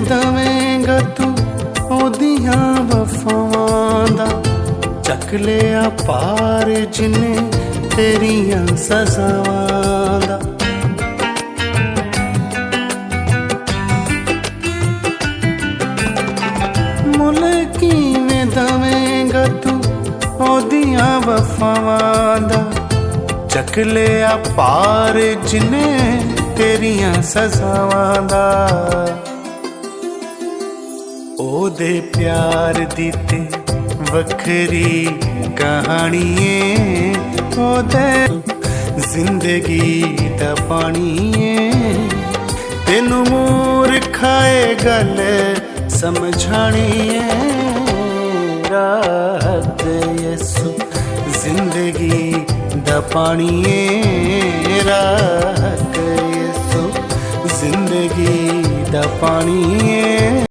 ਦਵੇਂਗਾ ਤੂੰ ਉਹਦੀਆਂ ਵਫਾਵਾਂ ਦਾ, ਚੱਕ ਲਿਆ ਪਾਰ ਜਿਨੇ ਤੇਰੀਆਂ ਸਜ਼ਾਵਾਂ ਦਾ। ਮੁੱਲ ਕਿਵੇਂ ਦਵੇਂਗਾ ਤੂੰ ਉਹਦੀਆਂ ਵਫਾਵਾਂ ਦਾ, ਚੱਕ ਲਿਆ ਪਾਰ ਜਿਨੇ ਤੇਰੀਆਂ ਸਜ਼ਾਵਾਂ ਦਾ। ਉਹਦੇ ਪਿਆਰ ਦੀ ਤੇ ਵੱਖਰੀ ਕਹਾਣੀ ਏ, ਉਹਦੇ ਜ਼ਿੰਦਗੀ ਦਾ ਪਾਣੀ ਏ। ਤੈਨੂੰ ਮੂਰਖਾ ਏ ਗੱਲ ਸਮਝਾਣੀ ਏ, ਰਾਤ ਯਿਸੂ ਜ਼ਿੰਦਗੀ ਦਾ ਪਾਣੀ ਏ, ਰਾਤ ਯਿਸੂ ਜ਼ਿੰਦਗੀ ਦਾ ਪਾਣੀ ਏ।